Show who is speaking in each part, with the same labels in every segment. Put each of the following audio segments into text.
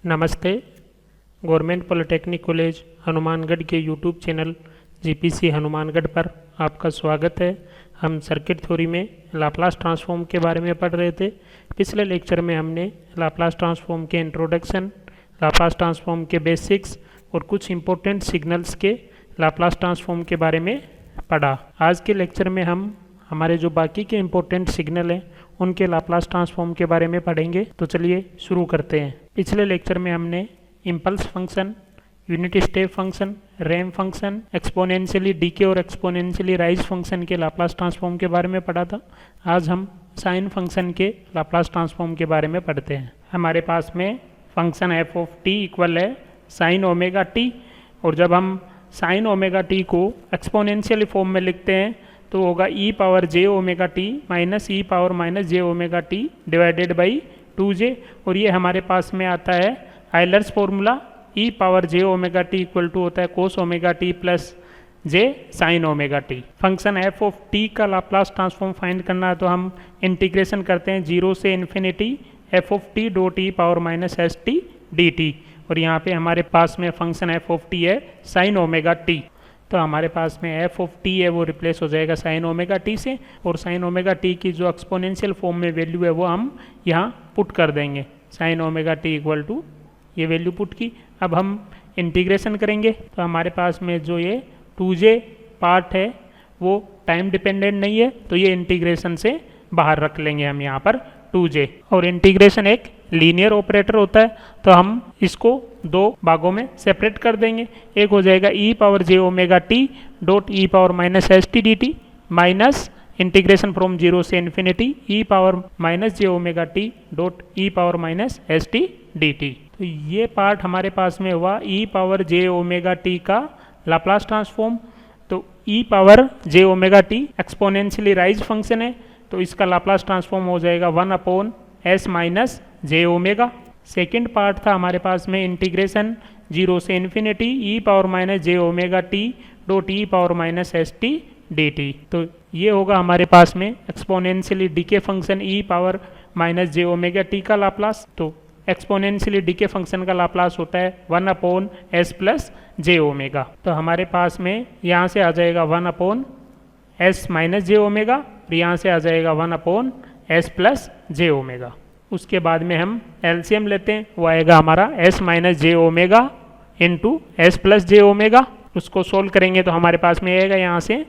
Speaker 1: नमस्ते। Government polytechnic college Hanumangarh के YouTube channel GPC Hanumangarh पर आपका स्वागत है। हम सर्किट थ्योरी में लाप्लास ट्रांसफॉर्म के बारे में पढ़ रहे थे। पिछले लेक्चर में हमने लाप्लास ट्रांसफॉर्म के इंट्रोडक्शन, लाप्लास ट्रांसफॉर्म के बेसिक्स और कुछ इंपॉर्टेंट सिग्नल्स के लाप्लास ट्रांसफॉर्म के बारे में पढ़ा। आज के लेक्चर में हम हमारे जो बाकी के इम्पोर्टेंट सिग्नल हैं उनके लाप्लास ट्रांसफॉर्म के बारे में पढ़ेंगे। तो चलिए शुरू करते हैं। पिछले लेक्चर में हमने impulse function, unit step function, ramp function, exponentially decay और एक्सपोनेंशियली राइज फंक्शन के लाप्लास ट्रांसफॉर्म के बारे में पढ़ा था। आज हम साइन फंक्शन के लाप्लास ट्रांसफॉर्म के बारे में पढ़ते हैं। हमारे पास में function F of T equal है साइन ओमेगा टी, और जब हम साइन ओमेगा टी को एक्सपोनेंशियल फॉर्म में लिखते हैं तो होगा E power J omega T minus e power minus J omega T divided by 2j, और ये हमारे पास में आता है Euler's formula E power J omega T equal to होता है cos omega T plus J sine omega T. Function F of T का लाप्लास ट्रांसफॉर्म फाइंड करना है तो हम इंटीग्रेशन करते हैं 0 से infinity F of T dot E power minus S T D T, और यहाँ पे हमारे पास में फंक्शन एफ ऑफ टी है साइन ओमेगा टी। तो हमारे पास में एफ ऑफ टी है वो रिप्लेस हो जाएगा साइन ओमेगा टी से, और साइन ओमेगा टी की जो एक्सपोनेंशियल फॉर्म में वैल्यू है वो हम यहाँ पुट कर देंगे। Sine omega T equal to ये वैल्यू पुट की। अब हम इंटीग्रेशन करेंगे तो हमारे पास में जो ये 2j पार्ट है वो टाइम डिपेंडेंट नहीं है, तो ये इंटीग्रेशन से बाहर रख लेंगे हम यहाँ पर 2j। और इंटीग्रेशन एक लीनियर ऑपरेटर होता है तो हम इसको दो भागों में सेपरेट कर देंगे। एक हो जाएगा e power J omega t dot E power minus S T D t minus integration from 0 से इन्फिनिटी ई पावर माइनस जे ओमेगा टी डॉट ई power minus S T D t. तो ये पार्ट हमारे पास में हुआ ई पावर जे omega T का Laplace transform. तो e power जे omega t exponentially rise function है तो इसका लाप्लास ट्रांसफॉर्म हो जाएगा 1 अपॉन एस माइनस जे ओमेगा। सेकेंड पार्ट था हमारे पास में इंटीग्रेशन 0 से इन्फिनिटी ई पावर माइनस जे ओमेगा टी डॉट ई power minus S T D t. तो ये होगा हमारे पास में exponentially decay function e power minus जे ओमेगा टी का लाप्लास। तो एक्सपोनेंशियली डीके फंक्शन का लाप्लास होता है 1 upon s plus j omega. तो हमारे पास में यहाँ से आ जाएगा 1 अपॉन एस माइनस जे ओमेगा, और यहाँ से आ जाएगा 1 upon s plus j omega. उसके बाद में हम एलसीएम लेते हैं, वो आएगा हमारा एस माइनस जे omega into S plus j omega. उसको सोल्व करेंगे तो हमारे पास में आएगा यहाँ से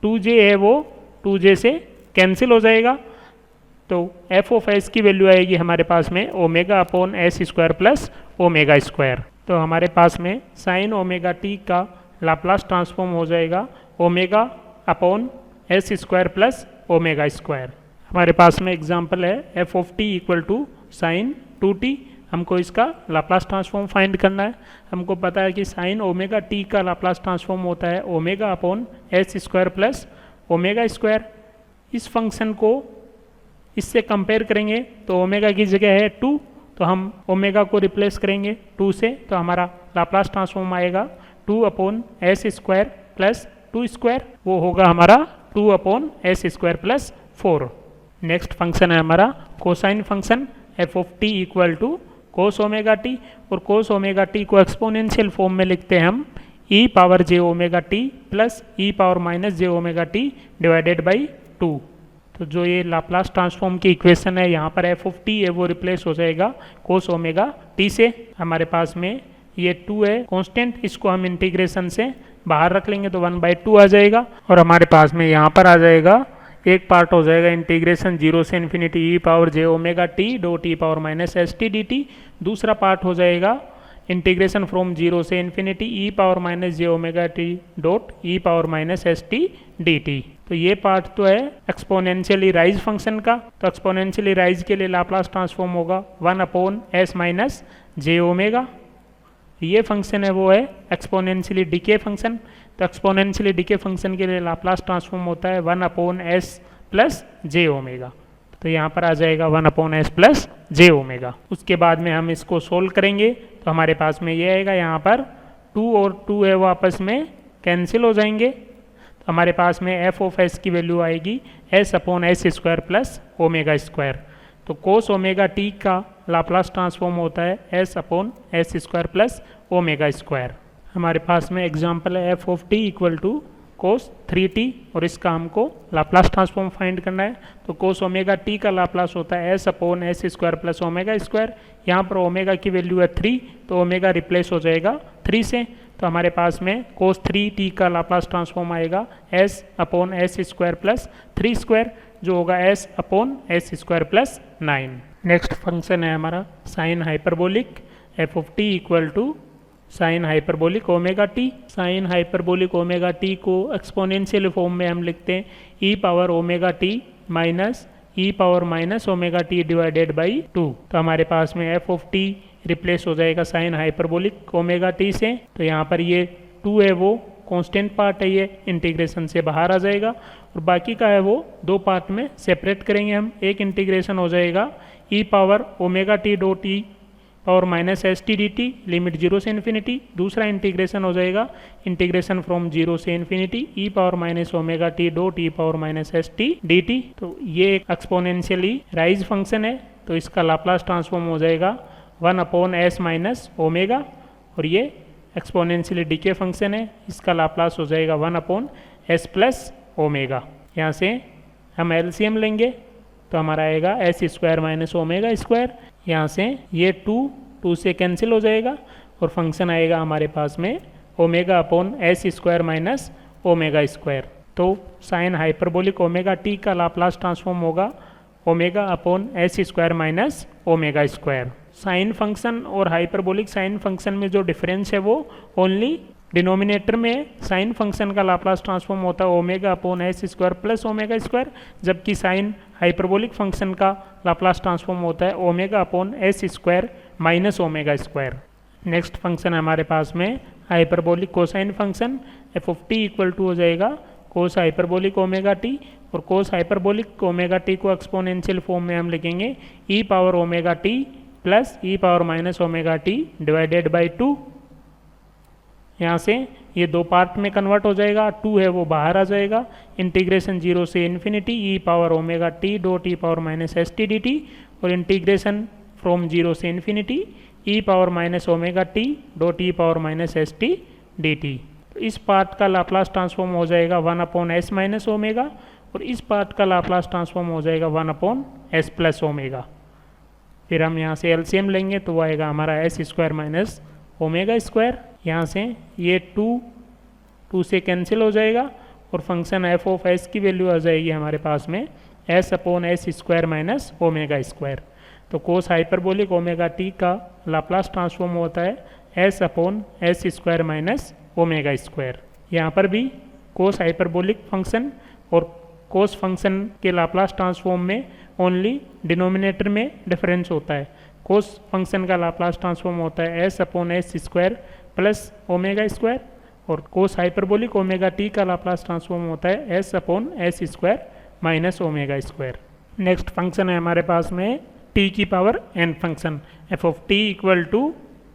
Speaker 1: 2j है वो 2j से कैंसिल हो जाएगा। तो एफ ऑफ एस की वैल्यू आएगी हमारे पास में omega upon S square plus omega square. तो हमारे पास में साइन ओमेगा टी का लाप्लास ट्रांसफॉर्म हो जाएगा omega upon S square plus omega square. हमारे पास में एग्जाम्पल है F of T equal to sine 2t। हमको इसका लाप्लास ट्रांसफॉर्म फाइंड करना है। हमको पता है कि साइन ओमेगा टी का लाप्लास ट्रांसफॉर्म होता है omega upon S square plus omega square. इस फंक्शन को इससे कंपेयर करेंगे तो ओमेगा की जगह है 2, तो हम ओमेगा को रिप्लेस करेंगे 2 से, तो हमारा लाप्लास ट्रांसफॉर्म आएगा 2 upon S square plus 2 square, वो होगा हमारा 2 upon S square plus 4। Next function है हमारा cosine function F of T equal to cos omega T, और कोस ओमेगा टी को एक्सपोनेंशियल फॉर्म में लिखते हैं हम e power J omega T plus e power minus J omega T divided by 2। तो जो ये लाप्लास ट्रांसफॉर्म की इक्वेशन है यहाँ पर एफ ऑफ टी है वो रिप्लेस हो जाएगा कोस ओमेगा टी से। हमारे पास में ये 2 है कांस्टेंट, इसको हम इंटीग्रेशन से बाहर रख लेंगे तो 1/2 आ जाएगा, और हमारे पास में यहाँ पर आ जाएगा एक पार्ट हो जाएगा इंटीग्रेशन 0 से इन्फिनिटी ई पावर जे ओमेगा टी डॉट ई power minus S T D t. दूसरा पार्ट हो जाएगा इंटीग्रेशन फ्रॉम 0 से इन्फिनिटी ई पावर माइनस जे ओमेगा टी डॉट ई power minus S T D t. तो ये पार्ट तो है एक्सपोनेंशियली राइज फंक्शन का, तो एक्सपोनेंशियली राइज के लिए लाप्लास ट्रांसफॉर्म होगा 1 अपॉन एस माइनस जे ओमेगा। ये फंक्शन है वो है एक्सपोनेंशियली डीके फंक्शन, तो एक्सपोनेंशियली डीके फंक्शन के लिए लाप्लास ट्रांसफॉर्म होता है 1 upon s plus j omega. तो यहाँ पर आ जाएगा 1 upon s plus j omega. उसके बाद में हम इसको सोल्व करेंगे तो हमारे पास में ये आएगा, यहाँ पर 2 और 2 है वो आपस में कैंसिल हो जाएंगे। तो हमारे पास में एफ ऑफ एस की वैल्यू आएगी S upon S square plus omega square. तो कोस ओमेगा टी का लाप्लास ट्रांसफॉर्म होता है S upon S square plus omega square. हमारे पास में एग्जाम्पल है F of T equal to cos 3t और इसका हमको लाप्लास ट्रांसफॉर्म फाइंड करना है। तो कोस ओमेगा टी का लाप्लास होता है S upon S square plus omega square. यहाँ पर ओमेगा की वैल्यू है 3 तो ओमेगा रिप्लेस हो जाएगा 3 से। तो हमारे पास में कोस 3t का लाप्लास ट्रांसफॉर्म आएगा s upon S square plus 3 square जो होगा s upon S square plus 9। Next function है हमारा sine hyperbolic f of T equal to sine hyperbolic omega t. Sine hyperbolic omega T को exponential form में हम लिखते हैं e power omega T minus e power minus omega T divided by 2। तो हमारे पास में एफ ऑफ टी रिप्लेस हो जाएगा साइन हाइपरबोलिक ओमेगा टी से। तो यहाँ पर ये 2 है वो कांस्टेंट पार्ट है, ये इंटीग्रेशन से बाहर आ जाएगा और बाकी का है वो 2 पार्ट में सेपरेट करेंगे हम। एक इंटीग्रेशन हो जाएगा e power omega t dot ई power minus S T D t limit 0 से इन्फिनिटी। दूसरा इंटीग्रेशन हो जाएगा इंटीग्रेशन फ्रॉम 0 से infinity e power minus omega t dot ई power minus S T D t. तो ये एक एक्सपोनेंशियली राइज फंक्शन है तो इसका लाप्लास ट्रांसफॉर्म हो जाएगा 1 अपॉन एस माइनस ओमेगा और ये एक्सपोनेंशियली डीके फंक्शन है, इसका लाप्लास हो जाएगा 1 अपॉन एस प्लस ओमेगा। यहाँ से हम एलसीएम लेंगे तो हमारा आएगा S square minus omega square. यहाँ से ये 2 से कैंसिल हो जाएगा और फंक्शन आएगा हमारे पास में omega upon S square minus omega square. तो साइन हाइपरबोलिक ओमेगा टी का लाप्लास ट्रांसफॉर्म होगा omega upon S square minus omega square. Sine function और हाइपरबोलिक साइन फंक्शन में जो डिफरेंस है वो ओनली डिनोमिनेटर में साइन फंक्शन का लाप्लास ट्रांसफॉर्म होता है omega upon S square plus omega square, जबकि साइन हाइपरबोलिक फंक्शन का लाप्लास ट्रांसफॉर्म होता है omega upon S square minus omega square. Next function है हमारे पास में hyperbolic cosine function F of T equal to हो जाएगा कोस हाइपरबोलिक ओमेगा टी और कोस हाइपरबोलिक ओमेगा टी को एक्सपोनेंशियल फॉर्म में हम लिखेंगे e power omega T plus e power minus omega T divided by 2। यहाँ से ये 2 पार्ट में कन्वर्ट हो जाएगा, 2 है वो बाहर आ जाएगा। इंटीग्रेशन 0 से infinity e power omega t dot ई power minus S T D T और इंटीग्रेशन फ्रॉम 0 से infinity e power minus omega t dot ई power minus S T D t. तो इस पार्ट का लाप्लास ट्रांसफॉर्म हो जाएगा 1 upon S minus omega और इस part का लाप्लास ट्रांसफॉर्म हो जाएगा 1 अपॉन एस प्लस ओमेगा। फिर हम यहाँ से एलसीएम लेंगे तो वो आएगा हमारा S square minus omega square. यहाँ से ये 2 से कैंसिल हो जाएगा और फंक्शन एफ ऑफ एस की वैल्यू आ जाएगी हमारे पास में S upon S square minus omega square. तो कोस हाइपरबोलिक ओमेगा टी का लाप्लास ट्रांसफॉर्म होता है S upon S square minus omega square. यहाँ पर भी कोस हाइपरबोलिक फंक्शन और कोस फंक्शन के लाप्लास ट्रांसफॉर्म में ओनली डिनोमिनेटर में डिफरेंस होता है। कोस फंक्शन का लाप्लास ट्रांसफॉर्म होता है S upon S square plus omega square और कोस हाइपरबोलिक ओमेगा टी का लाप्लास ट्रांसफॉर्म होता है S upon S square minus omega square. Next function है हमारे पास में टी की power N function F of T equal to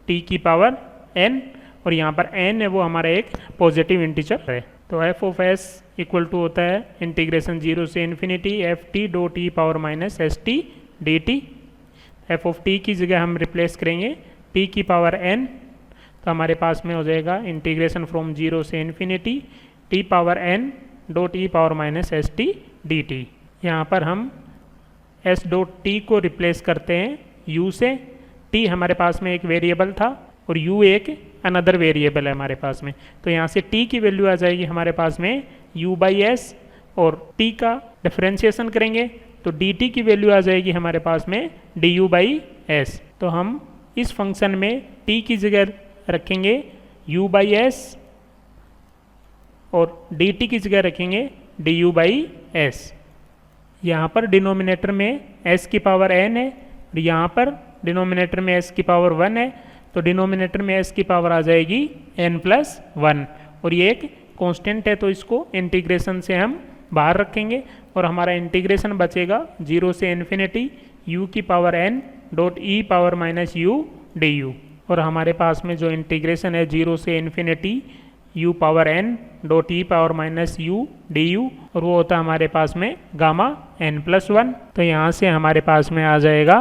Speaker 1: T की पावर एन और यहाँ पर एन है वो हमारा एक पॉजिटिव इंटीजर है। तो F of S equal to होता है इंटीग्रेशन 0 से infinity F T dot T power minus S T D T. F of T की जगह हम रिप्लेस करेंगे टी की पावर एन तो हमारे पास में हो जाएगा इंटीग्रेशन फ्रॉम 0 से infinity T power N dot ई power minus S T D T. यहाँ पर हम एस डॉट टी को रिप्लेस करते हैं यू से। टी हमारे पास में एक वेरिएबल था और यू एक अनदर वेरिएबल है हमारे पास में। तो यहाँ से टी की वैल्यू आ जाएगी हमारे पास में यू बाई एस और टी का डिफ्रेंशिएशन करेंगे तो डी टी की वैल्यू आ जाएगी हमारे पास में डी यू बाई एस। तो हम इस फंक्शन में टी की जगह रखेंगे u बाई एस और dt की जगह रखेंगे du बाई एस। यहाँ पर डिनोमिनेटर में s की पावर n है और यहाँ पर डिनोमिनेटर में s की पावर 1 है तो डिनोमिनेटर में s की पावर आ जाएगी n प्लस 1 और ये एक कांस्टेंट है तो इसको इंटीग्रेशन से हम बाहर रखेंगे और हमारा इंटीग्रेशन बचेगा 0 से इन्फिनिटी u की power n dot E power minus u D you और हमारे पास में जो इंटीग्रेशन है 0 से infinity u power n dot E power minus u D you और वो होता है हमारे पास में गामा n प्लस 1। तो यहाँ से हमारे पास में आ जाएगा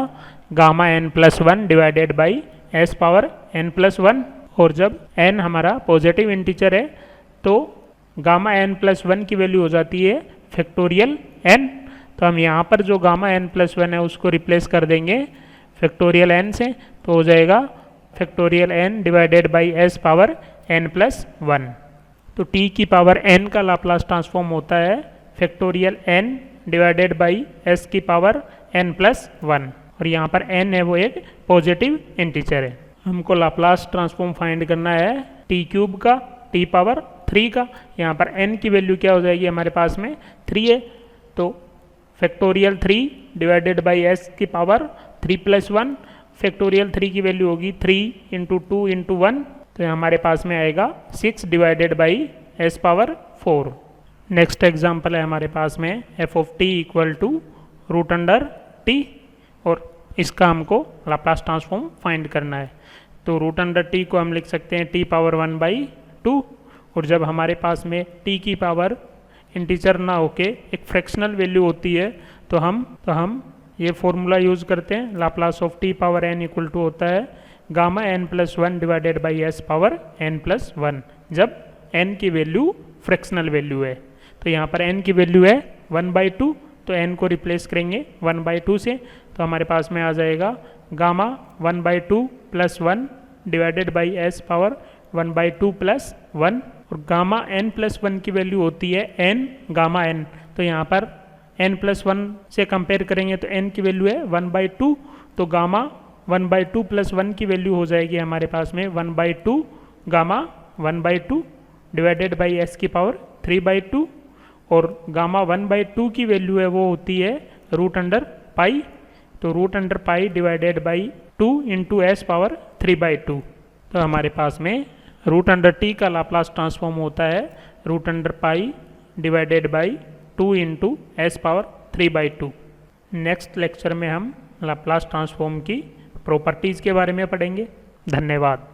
Speaker 1: gamma N plus one divided by S power N plus one. और जब एन हमारा पॉजिटिव इंटीजर है तो गामा एन प्लस वन की वैल्यू हो जाती है फैक्टोरियल एन। तो हम यहाँ पर जो गामा एन प्लस वन है उसको रिप्लेस कर देंगे फैक्टोरियल एन से, तो हो जाएगा factorial N divided by S power N plus one. तो टी की पावर एन का लाप्लास ट्रांसफॉर्म होता है factorial N divided by S की पावर एन प्लस वन। और यहाँ पर एन है वो एक पॉजिटिव इंटीजर है। हमको लाप्लास ट्रांसफॉर्म फाइंड करना है टी क्यूब का टी पावर थ्री का। यहाँ पर एन की वैल्यू क्या हो जाएगी, हमारे पास में थ्री है, तो factorial three divided by S की power three plus one. Factorial three की वैल्यू होगी three into two into one, तो हमारे पास में आएगा six divided by S power four. Next example है हमारे पास में F of T equal to root under t, और इसका हमको लाप्लास ट्रांसफॉर्म फाइंड करना है। तो रूट अंडर टी को हम लिख सकते हैं T power one by to, और जब हमारे पास में टी की पावर इंटीजर ना होके एक फ्रैक्शनल वैल्यू होती है तो हम ये फॉर्मूला यूज़ करते हैं। Laplace of T power N equal to होता है gamma N plus one divided by S power N plus one, जब एन की वैल्यू फ्रैक्शनल वैल्यू है। तो यहाँ पर एन की वैल्यू है वन बाई टू, तो एन को रिप्लेस करेंगे वन बाई टू से, तो हमारे पास में आ जाएगा gamma one by two plus one divided by S power one by two plus one. और गामा एन प्लस वन की वैल्यू होती है एन गामा एन, तो यहाँ पर एन प्लस वन से कंपेयर करेंगे तो एन की वैल्यू है वन बाई टू, तो gamma one by two plus one की वैल्यू हो जाएगी हमारे पास में one by to gamma one by two divided by S की पावर थ्री बाई टू। और गामा वन बाई टू की वैल्यू है वो होती है रूट अंडर पाई, तो root under pi divided by two into S power three by two. तो हमारे पास में रूट अंडर टी का लाप्लास ट्रांसफॉर्म होता है root under pi divided by two into S power three by two. Next lecture में हम Laplace transform की प्रॉपर्टीज़ के बारे में पढ़ेंगे। धन्यवाद।